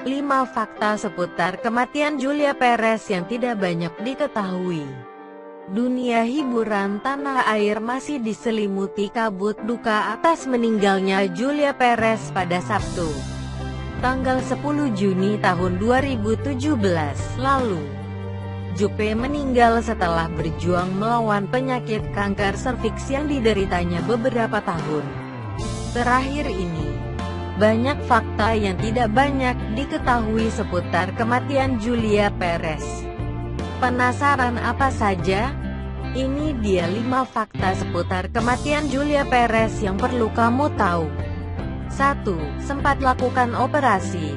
5 fakta seputar kematian Julia Perez yang tidak banyak diketahui. Dunia hiburan tanah air masih diselimuti kabut duka atas meninggalnya Julia Perez pada Sabtu, tanggal 10 Juni tahun 2017 lalu. Jupe meninggal setelah berjuang melawan penyakit kanker serviks yang dideritanya beberapa tahun terakhir ini. Banyak fakta yang tidak banyak diketahui seputar kematian Julia Perez. Penasaran apa saja? Ini dia 5 fakta seputar kematian Julia Perez yang perlu kamu tahu. 1. Sempat lakukan operasi.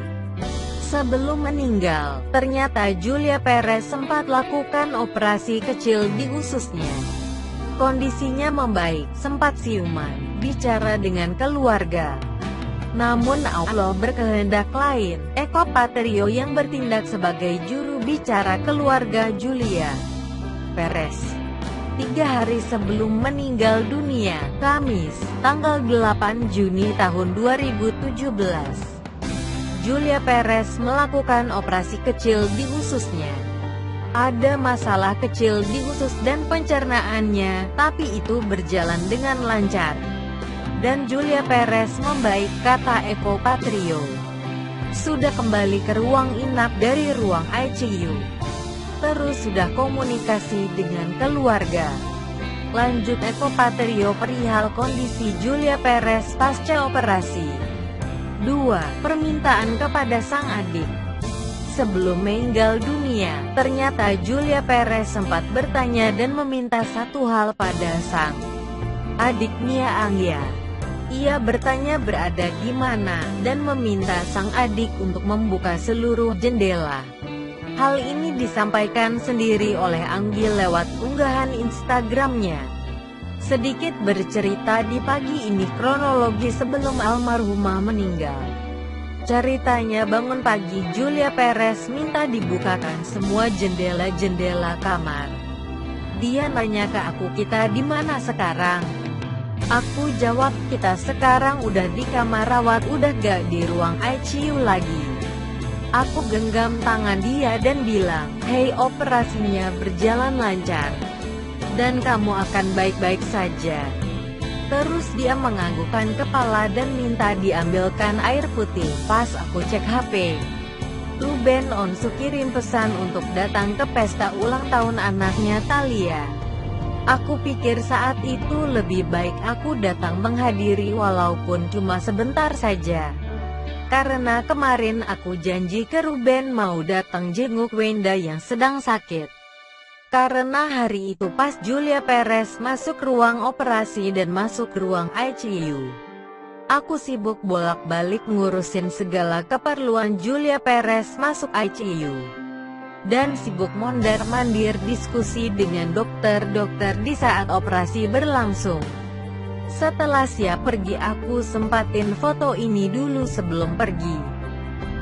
Sebelum meninggal, ternyata Julia Perez sempat lakukan operasi kecil di ususnya. Kondisinya membaik, sempat siuman, bicara dengan keluarga. Namun Allah berkehendak lain. Eko Patrio yang bertindak sebagai juru bicara keluarga Julia Perez 3 hari sebelum meninggal dunia, Kamis, tanggal 8 Juni tahun 2017. Julia Perez melakukan operasi kecil di ususnya. Ada masalah kecil di usus dan pencernaannya, tapi itu berjalan dengan lancar. Dan Julia Perez membaik, kata Eko Patrio. Sudah kembali ke ruang inap dari ruang ICU. Terus sudah komunikasi dengan keluarga. Lanjut Eko Patrio perihal kondisi Julia Perez pasca operasi. 2. Permintaan kepada sang adik. Sebelum meninggal dunia, ternyata Julia Perez sempat bertanya dan meminta satu hal pada sang adik Mia Anggia. Ia bertanya berada di mana, dan meminta sang adik untuk membuka seluruh jendela. Hal ini disampaikan sendiri oleh Anggi lewat unggahan Instagramnya. Sedikit bercerita di pagi ini kronologi sebelum almarhumah meninggal. Ceritanya bangun pagi Julia Perez minta dibukakan semua jendela-jendela kamar. Dia nanya ke aku, kita di mana sekarang? Aku jawab, kita sekarang udah di kamar rawat, udah gak di ruang ICU lagi. Aku genggam tangan dia dan bilang, hei, operasinya berjalan lancar. Dan kamu akan baik-baik saja. Terus dia menganggukkan kepala dan minta diambilkan air putih. Pas aku cek HP, Ruben Onsu kirim pesan untuk datang ke pesta ulang tahun anaknya Thalia. Aku pikir saat itu lebih baik aku datang menghadiri walaupun cuma sebentar saja. Karena kemarin aku janji ke Ruben mau datang jenguk Wenda yang sedang sakit. Karena hari itu pas Julia Perez masuk ruang operasi dan masuk ruang ICU. Aku sibuk bolak-balik ngurusin segala keperluan Julia Perez masuk ICU. Dan sibuk mondar-mandir diskusi dengan dokter-dokter di saat operasi berlangsung. Setelah siap pergi aku sempatin foto ini dulu sebelum pergi.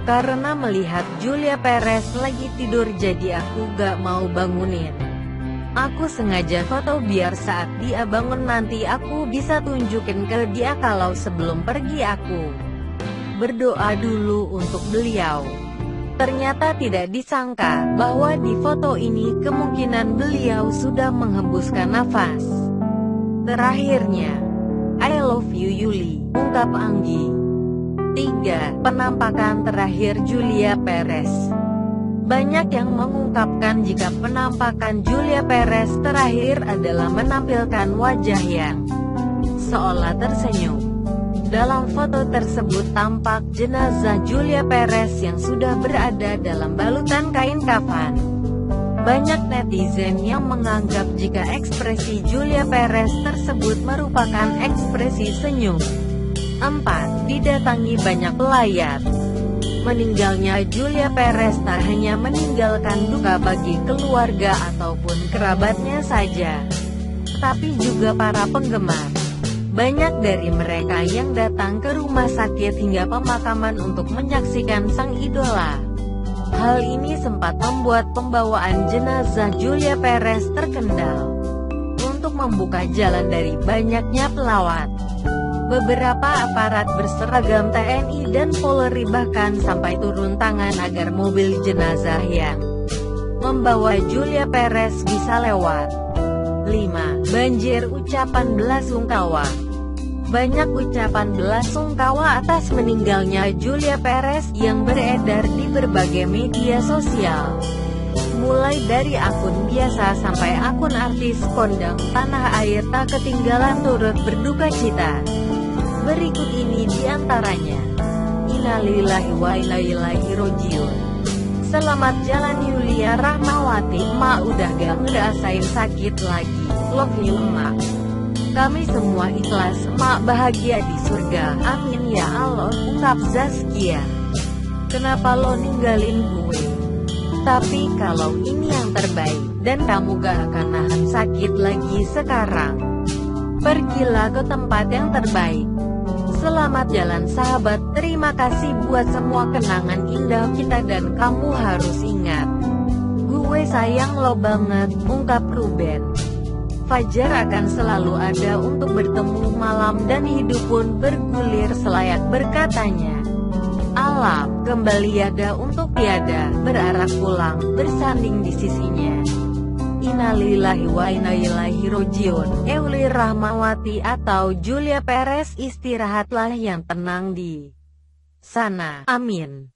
Karena melihat Julia Perez lagi tidur jadi aku gak mau bangunin. Aku sengaja foto biar saat dia bangun nanti aku bisa tunjukin ke dia kalau sebelum pergi aku berdoa dulu untuk beliau. Ternyata tidak disangka bahwa di foto ini kemungkinan beliau sudah menghembuskan nafas terakhirnya. I love you Yuli, ungkap Anggi. 3. Penampakan terakhir Julia Perez. Banyak yang mengungkapkan jika penampakan Julia Perez terakhir adalah menampilkan wajah yang seolah tersenyum. Dalam foto tersebut tampak jenazah Julia Perez yang sudah berada dalam balutan kain kafan. Banyak netizen yang menganggap jika ekspresi Julia Perez tersebut merupakan ekspresi senyum. 4. Didatangi banyak pelayat. Meninggalnya Julia Perez tak hanya meninggalkan duka bagi keluarga ataupun kerabatnya saja, tapi juga para penggemar. Banyak dari mereka yang datang ke rumah sakit hingga pemakaman untuk menyaksikan sang idola. Hal ini sempat membuat pembawaan jenazah Julia Perez terkendal untuk membuka jalan dari banyaknya pelawat. Beberapa aparat berseragam TNI dan Polri bahkan sampai turun tangan agar mobil jenazah yang membawa Julia Perez bisa lewat. 5. Banjir ucapan belasungkawa. Banyak ucapan belasungkawa atas meninggalnya Julia Perez yang beredar di berbagai media sosial. Mulai dari akun biasa sampai akun artis kondang tanah air tak ketinggalan turut berduka cita. Berikut ini diantaranya. Innalillahi wa inna ilaihi rajiun. Selamat jalan Yulia Rahmawati, emak udah gak ngerasain sakit lagi. Love you emak. Kami semua ikhlas emak bahagia di surga. Amin ya Allah, ungkap Zaskia. Kenapa lo ninggalin gue? Tapi kalau ini yang terbaik, dan kamu gak akan nahan sakit lagi sekarang, pergilah ke tempat yang terbaik. Selamat jalan sahabat, terima kasih buat semua kenangan indah kita dan kamu harus ingat, gue sayang lo banget, ungkap Ruben. Fajar akan selalu ada untuk bertemu malam dan hidup pun bergulir selayak berkatanya. Alam kembali ada untuk tiada, berarak pulang, bersanding di sisinya. Innalillahi wa inna ilaihi rajiun. Euli Rahmawati atau Julia Perez, istirahatlah yang tenang di sana. Amin.